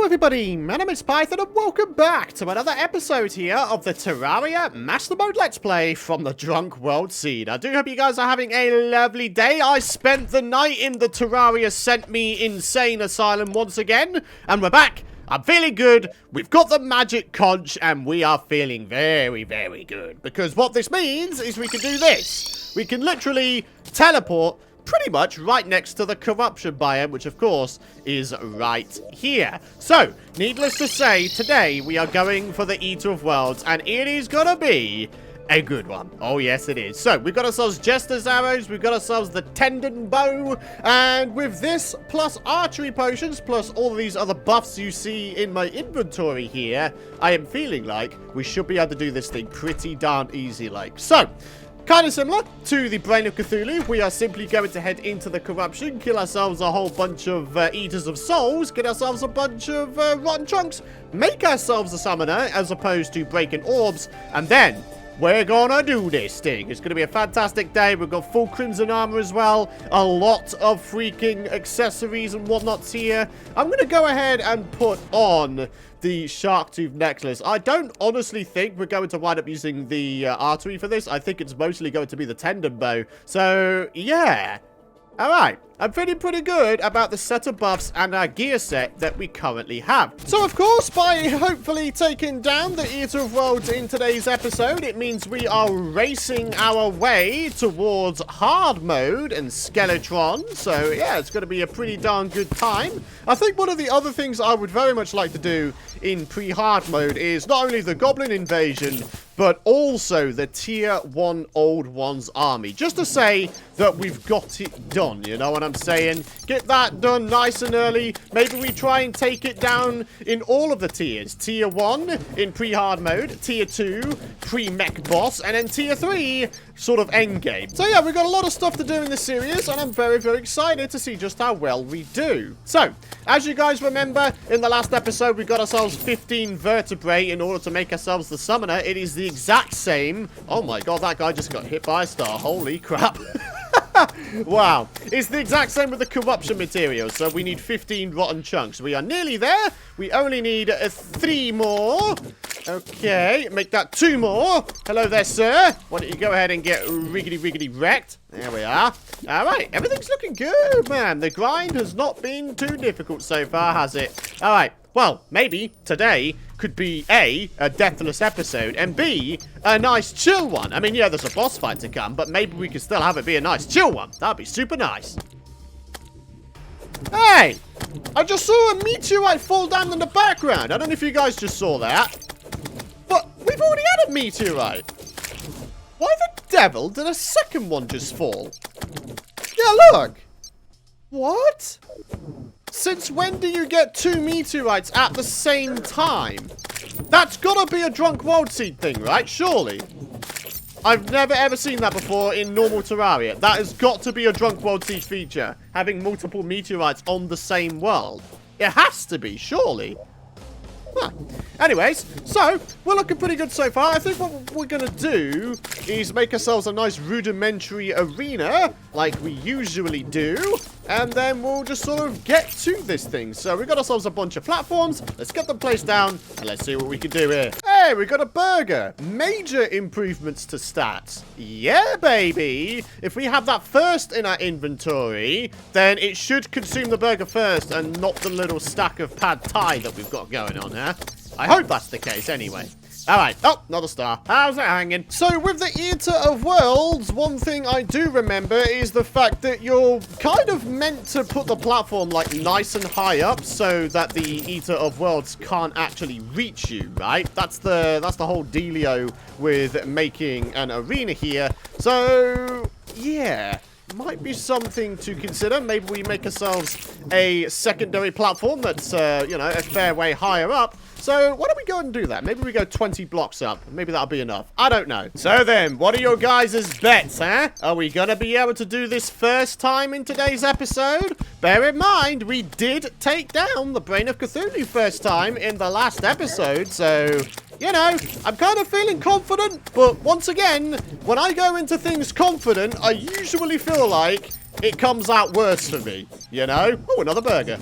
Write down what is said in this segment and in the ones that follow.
Hello everybody, my name is Python and welcome back to another episode here of the Terraria Master Mode Let's Play from the Drunk World Scene. I do hope you guys are having a lovely day. I spent the night in the Terraria Sent Me Insane Asylum once again, and we're back. I'm feeling good, we've got the magic conch, and we are feeling very, very good. Because what this means is we can do this. We can literally teleport pretty much right next to the corruption biome, which of course is right here. So, needless to say, today we are going for the Eater of Worlds, and it is gonna be a good one. Oh yes it is. So, we've got ourselves Jester's Arrows, we've got ourselves the Tendon Bow, and with this, plus archery potions, plus all of these other buffs you see in my inventory here, I am feeling like we should be able to do this thing pretty darn easy like. So, kind of similar to the Brain of Cthulhu, we are simply going to head into the corruption, kill ourselves a whole bunch of Eaters of Souls, get ourselves a bunch of rotten chunks, make ourselves a summoner as opposed to breaking orbs, and then we're gonna do this thing. It's gonna be a fantastic day. We've got full crimson armor as well, a lot of freaking accessories and whatnots here. I'm gonna go ahead and put on the shark tooth necklace. I don't honestly think we're going to wind up using the artery for this. I think it's mostly going to be the tendon bow. So, yeah. Alright, I'm feeling pretty good about the set of buffs and our gear set that we currently have. So, of course, by hopefully taking down the Eater of Worlds in today's episode, it means we are racing our way towards hard mode and Skeletron. So, yeah, it's going to be a pretty darn good time. I think one of the other things I would very much like to do in pre-hard mode is not only the Goblin Invasion, but also the Tier 1 Old Ones army. Just to say that we've got it done, you know what I'm saying? Get that done nice and early. Maybe we try and take it down in all of the tiers. Tier 1 in pre-hard mode, Tier 2 pre-mech boss, and then Tier 3 sort of endgame. So yeah, we've got a lot of stuff to do in this series, and I'm very, very excited to see just how well we do. So, as you guys remember, in the last episode, we got ourselves 15 vertebrae in order to make ourselves the summoner. It is the exact same. Oh my god, that guy just got hit by a star. Holy crap. Wow. It's the exact same with the corruption material. So we need 15 rotten chunks. We are nearly there. We only need 3 more. Okay, make that 2 more. Hello there, sir. Why don't you go ahead and get riggedy wrecked? There we are. Alright, everything's looking good, man. The grind has not been too difficult so far, has it? Alright, well, maybe today could be A, a deathless episode, and B, a nice chill one. I mean, yeah, there's a boss fight to come, but maybe we could still have it be a nice chill one. That'd be super nice. Hey! I just saw a meteorite fall down in the background. I don't know if you guys just saw that. But we've already had a meteorite. Why the devil did a second one just fall? Yeah, look. What? Since when do you get 2 meteorites at the same time? That's gotta be a Drunk World Seed thing, right? Surely. I've never ever seen that before in normal Terraria. That has got to be a Drunk World Seed feature. Having multiple meteorites on the same world. It has to be, surely. Huh. Anyways, so, we're looking pretty good so far. I think what we're going to do is make ourselves a nice rudimentary arena, like we usually do, and then we'll just sort of get to this thing. So, we've got ourselves a bunch of platforms. Let's get them placed down, and let's see what we can do here. Hey, we got a burger. Major improvements to stats. Yeah, baby. If we have that first in our inventory, then it should consume the burger first and not the little stack of pad thai that we've got going on here. I hope that's the case anyway. Alright. Oh, not a star. How's that hanging? So, with the Eater of Worlds, one thing I do remember is the fact that you're kind of meant to put the platform, like, nice and high up so that the Eater of Worlds can't actually reach you, right? That's the whole dealio with making an arena here. So, yeah. Might be something to consider. Maybe we make ourselves a secondary platform that's, you know, a fair way higher up. So, why don't we go and do that? Maybe we go 20 blocks up. Maybe that'll be enough. I don't know. So then, what are your guys' bets, huh? Are we gonna be able to do this first time in today's episode? Bear in mind, we did take down the Brain of Cthulhu first time in the last episode, so, you know, I'm kind of feeling confident, but once again, when I go into things confident, I usually feel like it comes out worse for me, you know? Oh, another burger.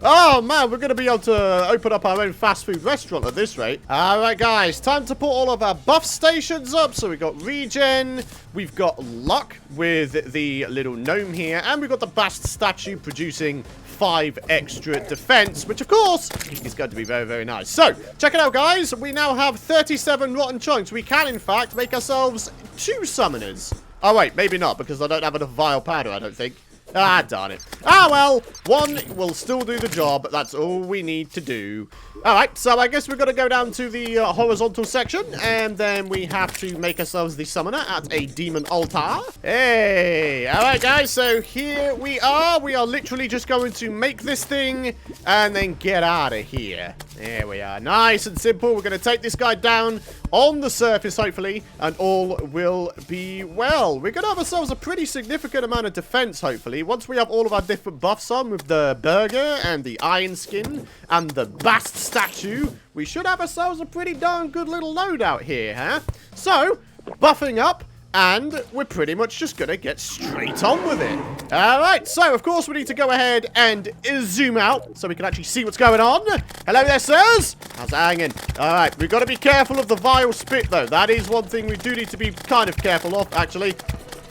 Oh, man, we're going to be able to open up our own fast food restaurant at this rate. All right, guys, time to put all of our buff stations up. So we've got regen, we've got luck with the little gnome here, and we've got the Bast statue producing 5 extra defense, which of course is going to be very, very nice. So check it out, guys. We now have 37 rotten chunks. We can in fact make ourselves 2 summoners. Oh wait, maybe not, because I don't have enough vile powder, I don't think. Ah, darn it. Ah, well, 1 will still do the job. That's all we need to do. All right, so I guess we're going to go down to the horizontal section, and then we have to make ourselves the summoner at a demon altar. Hey, all right, guys, so here we are. We are literally just going to make this thing and then get out of here. There we are. Nice and simple. We're going to take this guy down on the surface, hopefully, and all will be well. We're going to have ourselves a pretty significant amount of defense, hopefully. Once we have all of our different buffs on with the burger and the iron skin and the Bast statue, we should have ourselves a pretty darn good little loadout here, huh? So, buffing up, and we're pretty much just going to get straight on with it. All right, so, of course, we need to go ahead and zoom out so we can actually see what's going on. Hello there, sirs. How's it hanging? All right, we've got to be careful of the vile spit, though. That is one thing we do need to be kind of careful of, actually.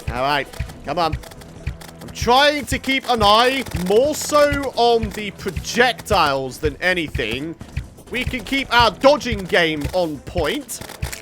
All right, come on. I'm trying to keep an eye more so on the projectiles than anything. We can keep our dodging game on point.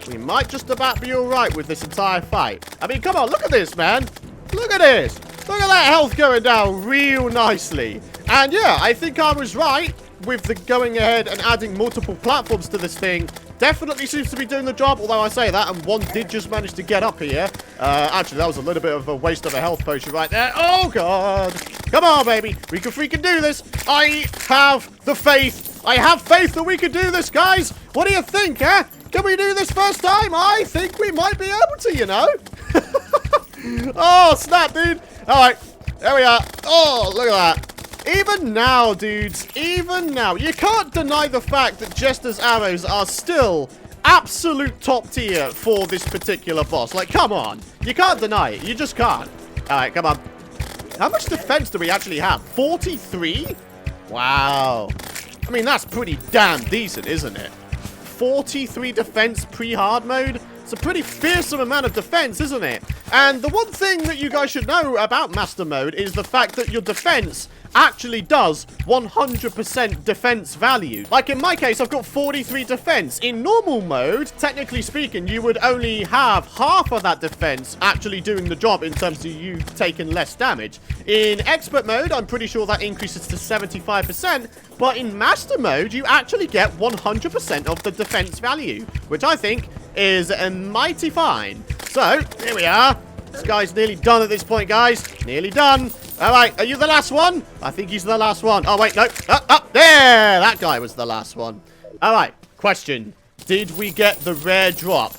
We might just about be alright with this entire fight. I mean, come on, look at this, man. Look at this. Look at that health going down real nicely. And yeah, I think I was right with the going ahead and adding multiple platforms to this thing. Definitely seems to be doing the job, although I say that, and 1 did just manage to get up here. Actually, that was a little bit of a waste of a health potion right there. Oh, God. Come on, baby. We can freaking do this. I have the faith. I have faith that we can do this, guys. What do you think, huh? Can we do this first time? I think we might be able to, you know. Oh, snap, dude. All right. There we are. Oh, look at that. Even now, dudes, even now, you can't deny the fact that Jester's arrows are still absolute top tier for this particular boss. Like, come on. You can't deny it. You just can't. All right, come on. How much defense do we actually have? 43? Wow. I mean, that's pretty damn decent, isn't it? 43 defense pre-hard mode. It's a pretty fearsome amount of defense, isn't it? And the one thing that you guys should know about Master Mode is the fact that your defense actually does 100% defense value. Like in my case, I've got 43 defense. In normal mode, technically speaking, you would only have half of that defense actually doing the job in terms of you taking less damage. In expert mode, I'm pretty sure that increases to 75%, but in master mode, you actually get 100% of the defense value, which I think is mighty fine. So, here we are. This guy's nearly done at this point, guys. Nearly done. All right, are you the last one? I think he's the last one. Oh, wait, no. There! That guy was the last one. All right, question. Did we get the rare drop?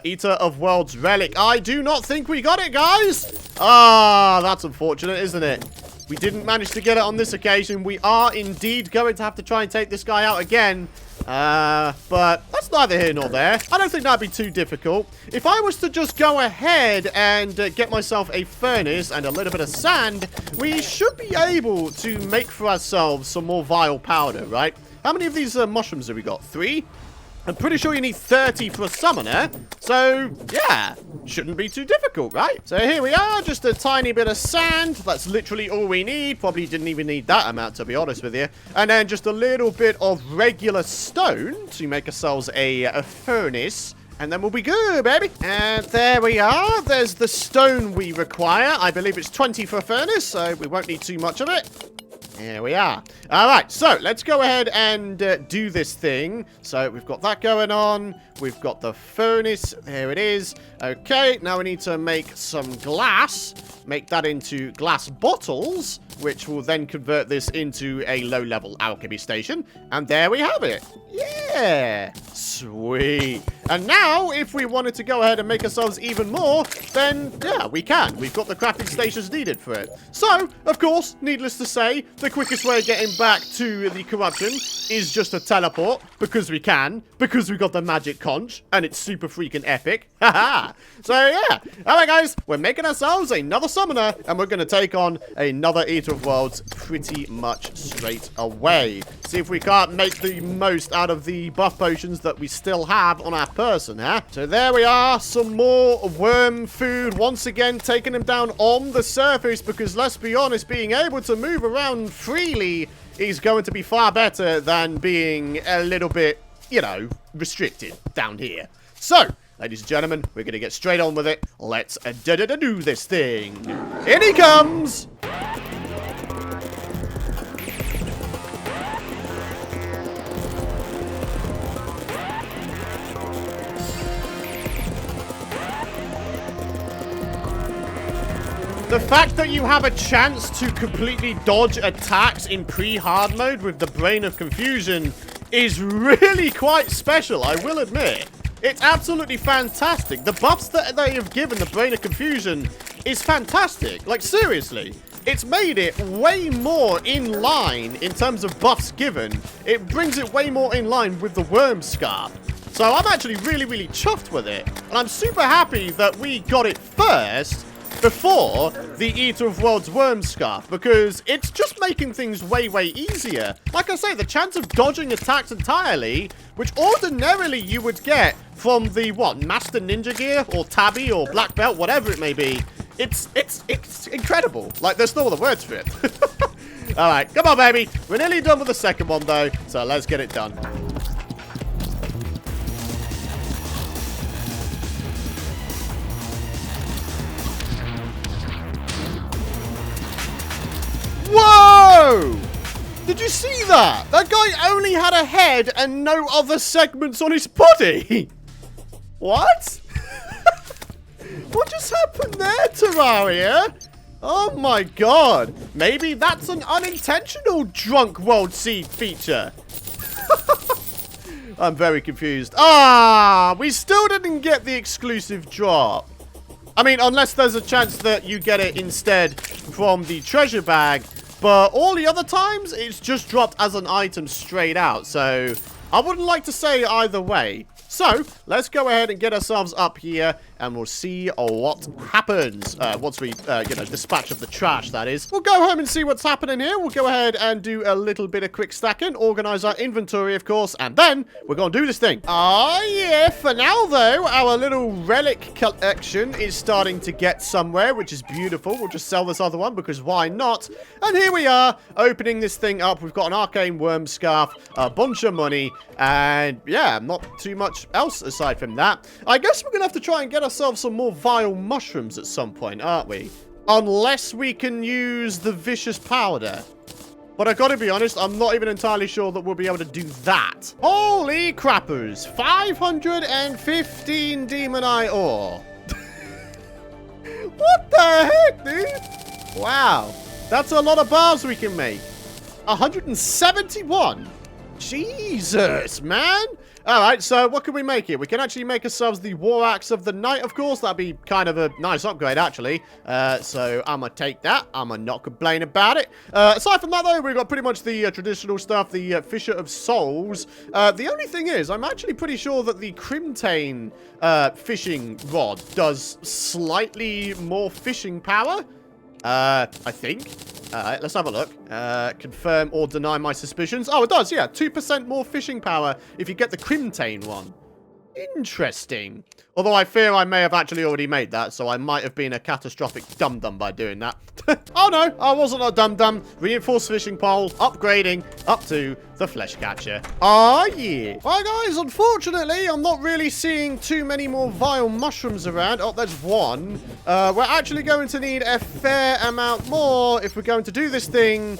Eater of Worlds Relic. I do not think we got it, guys. Ah, that's unfortunate, isn't it? We didn't manage to get it on this occasion. We are indeed going to have to try and take this guy out again. But that's neither here nor there. I don't think that'd be too difficult. If I was to just go ahead and get myself a furnace and a little bit of sand, we should be able to make for ourselves some more vile powder, right? How many of these mushrooms have we got? 3? I'm pretty sure you need 30 for a summoner. So, yeah, shouldn't be too difficult, right? So here we are, just a tiny bit of sand. That's literally all we need. Probably didn't even need that amount, to be honest with you. And then just a little bit of regular stone to make ourselves a furnace. And then we'll be good, baby. And there we are. There's the stone we require. I believe it's 20 for a furnace, so we won't need too much of it. Here we are. All right, so let's go ahead and do this thing. So we've got that going on. We've got the furnace. There it is. Okay, now we need to make some glass. Make that into glass bottles, which will then convert this into a low-level alchemy station. And there we have it. Yeah. Sweet. And now, if we wanted to go ahead and make ourselves even more, then, yeah, we can. We've got the crafting stations needed for it. So, of course, needless to say, the quickest way of getting back to the corruption is just a teleport, because we can, because we got the magic conch, and it's super freaking epic. Haha. So yeah, alright guys, we're making ourselves another summoner, and we're going to take on another Eater of Worlds pretty much straight away. See if we can't make the most out of the buff potions that we still have on our person, huh? So there we are, some more worm food, once again taking him down on the surface, because let's be honest, being able to move around freely is going to be far better than being a little bit, you know, restricted down here. So, ladies and gentlemen, we're going to get straight on with it. Let's do this thing. In he comes! The fact that you have a chance to completely dodge attacks in pre-hard mode with the Brain of Confusion is really quite special, I will admit. It's absolutely fantastic. The buffs that they have given the Brain of Confusion is fantastic. Like, seriously. It's made it way more in line in terms of buffs given. It brings it way more in line with the Worm Scarf. So I'm actually really chuffed with it. And I'm super happy that we got it first before the Eater of Worlds Worm Scarf, because it's just making things way easier. Like I say, the chance of dodging attacks entirely, which ordinarily you would get from the, what, Master Ninja Gear, or Tabby, or Black Belt, whatever it may be, it's incredible. Like, there's no other words for it. Alright, come on, baby. We're nearly done with the second one, though, so let's get it done. Whoa! Did you see that? That guy only had a head and no other segments on his body. What? What just happened there, Terraria? Oh my god. Maybe that's an unintentional Drunk World Seed feature. I'm very confused. Ah, we still didn't get the exclusive drop. I mean, unless there's a chance that you get it instead from the treasure bag. But all the other times, it's just dropped as an item straight out. So, I wouldn't like to say either way. So, let's go ahead and get ourselves up here, and we'll see what happens. Once we, dispatch of the trash, that is. We'll go home and see what's happening here. We'll go ahead and do a little bit of quick stacking, organize our inventory, of course, and then we're going to do this thing. Oh, yeah. For now, though, our little relic collection is starting to get somewhere, which is beautiful. We'll just sell this other one, because why not? And here we are, opening this thing up. We've got an Arcane Worm Scarf, a bunch of money, and, yeah, not too much else aside from that. I guess we're going to have to try and get ourselves some more vile mushrooms at some point, aren't we? Unless we can use the vicious powder. But I gotta be honest, I'm not even entirely sure that we'll be able to do that. Holy crappers. 515 Demon Eye ore. What the heck, dude? Wow. That's a lot of bars we can make. 171. Jesus, man. Alright, so what can we make here? We can actually make ourselves the War Axe of the Night, of course. That'd be kind of a nice upgrade, actually. So I'm going to take that. I'm going to not complain about it. Aside from that, though, we've got pretty much the traditional stuff, the Fisher of Souls. The only thing is, I'm actually pretty sure that the Crimtane fishing rod does slightly more fishing power. I think. Alright, let's have a look. Confirm or deny my suspicions. Oh, it does, yeah. 2% more fishing power if you get the Crimtane one. Interesting. Although I fear I may have actually already made that, so I might have been a catastrophic dum-dum by doing that. Oh no, I wasn't a dum-dum. Reinforced fishing pole, upgrading up to the flesh catcher. Oh yeah. Well guys, unfortunately, I'm not really seeing too many more vile mushrooms around. Oh, there's one. We're actually going to need a fair amount more if we're going to do this thing.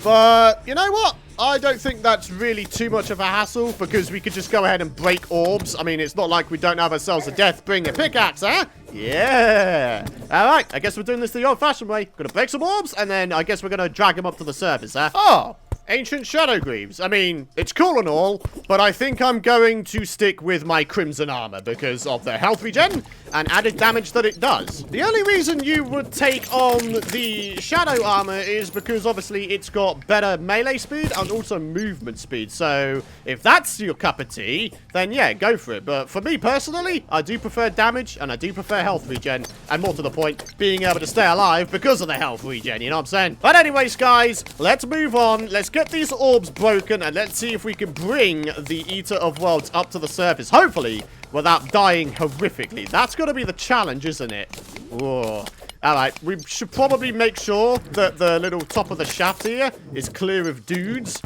But, you know what? I don't think that's really too much of a hassle, because we could just go ahead and break orbs. I mean, it's not like we don't have ourselves a death-bringing pickaxe, huh? Yeah. All right, I guess we're doing this the old-fashioned way. Gonna break some orbs, and then I guess we're gonna drag them up to the surface, huh? Oh, Ancient Shadow Greaves. I mean, it's cool and all, but I think I'm going to stick with my Crimson Armor because of the health regen and added damage that it does. The only reason you would take on the Shadow Armor is because obviously it's got better melee speed and also movement speed. So if that's your cup of tea, then yeah, go for it. But for me personally, I do prefer damage and I do prefer health regen, and more to the point, being able to stay alive because of the health regen, you know what I'm saying? But anyways, guys, let's move on. Let's get these orbs broken and let's see if we can bring the Eater of Worlds up to the surface, hopefully without dying horrifically. That's got to be the challenge, isn't it? Whoa. Alright, we should probably make sure that the little top of the shaft here is clear of dudes.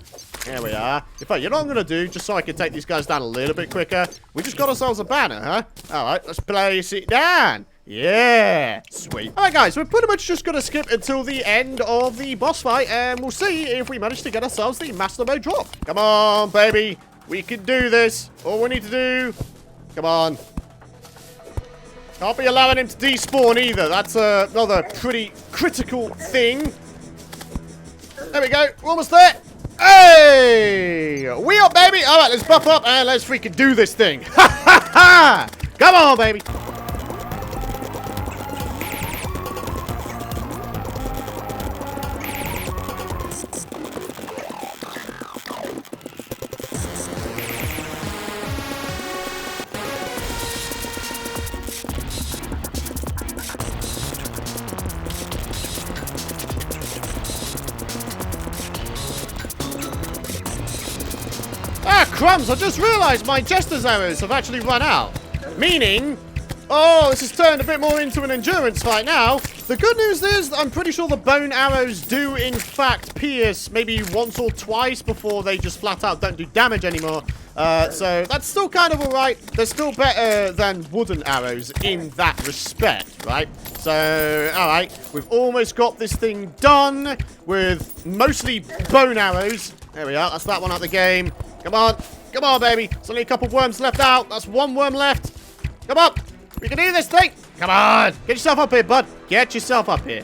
There we are. In fact, you know what I'm going to do, just so I can take these guys down a little bit quicker? We just got ourselves a banner, huh? Alright, let's place it down. Yeah, sweet. Alright guys, we're pretty much just going to skip until the end of the boss fight, and we'll see if we manage to get ourselves the Master Mode drop. Come on, baby. We can do this. All we need to do... Come on. Can't be allowing him to despawn either. That's another pretty critical thing. There we go. We're almost there. Hey! We up, baby. Alright, let's buff up and let's freaking do this thing. Ha ha ha! Come on, baby. Crumbs, I just realized my Jester's arrows have actually run out. Meaning, oh, this has turned a bit more into an endurance fight now. The good news is I'm pretty sure the bone arrows do, in fact, pierce maybe once or twice before they just flat out don't do damage anymore. So that's still kind of alright. They're still better than wooden arrows in that respect, right? So, alright, we've almost got this thing done with mostly bone arrows. There we are, that's that one out of the game. Come on. Come on, baby. There's only a couple worms left out. That's one worm left. Come on. We can do this thing. Come on. Get yourself up here, bud. Get yourself up here.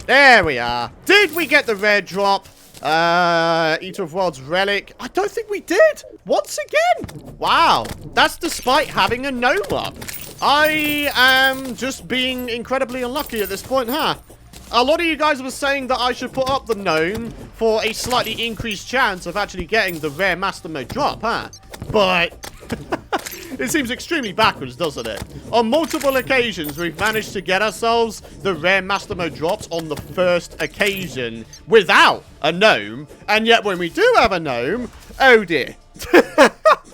There we are. Did we get the rare drop? Eater of Worlds relic. I don't think we did. Once again. Wow. That's despite having a gnome up. I am just being incredibly unlucky at this point, huh? A lot of you guys were saying that I should put up the gnome for a slightly increased chance of actually getting the rare Master Mode drop, huh? But it seems extremely backwards, doesn't it? On multiple occasions, we've managed to get ourselves the rare Master Mode drops on the first occasion without a gnome. And yet when we do have a gnome, oh dear.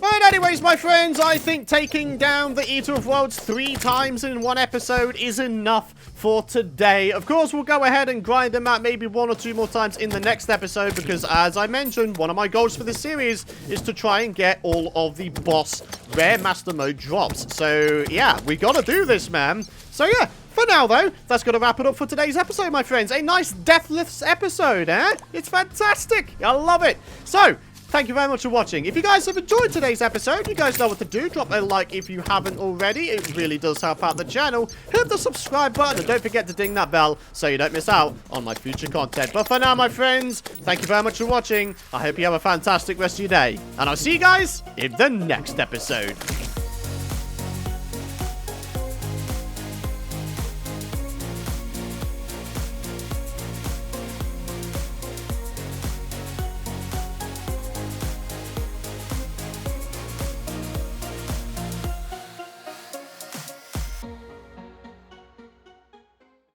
But anyways, my friends, I think taking down the Eater of Worlds 3 times in one episode is enough for today. Of course, we'll go ahead and grind them out maybe 1 or 2 more times in the next episode because, as I mentioned, one of my goals for this series is to try and get all of the boss rare Master Mode drops. So, yeah, we gotta do this, man. So, yeah. For now, though, that's going to wrap it up for today's episode, my friends. A nice deathless episode, eh? It's fantastic. I love it. So, thank you very much for watching. If you guys have enjoyed today's episode, you guys know what to do. Drop a like if you haven't already. It really does help out the channel. Hit the subscribe button and don't forget to ding that bell so you don't miss out on my future content. But for now, my friends, thank you very much for watching. I hope you have a fantastic rest of your day. And I'll see you guys in the next episode.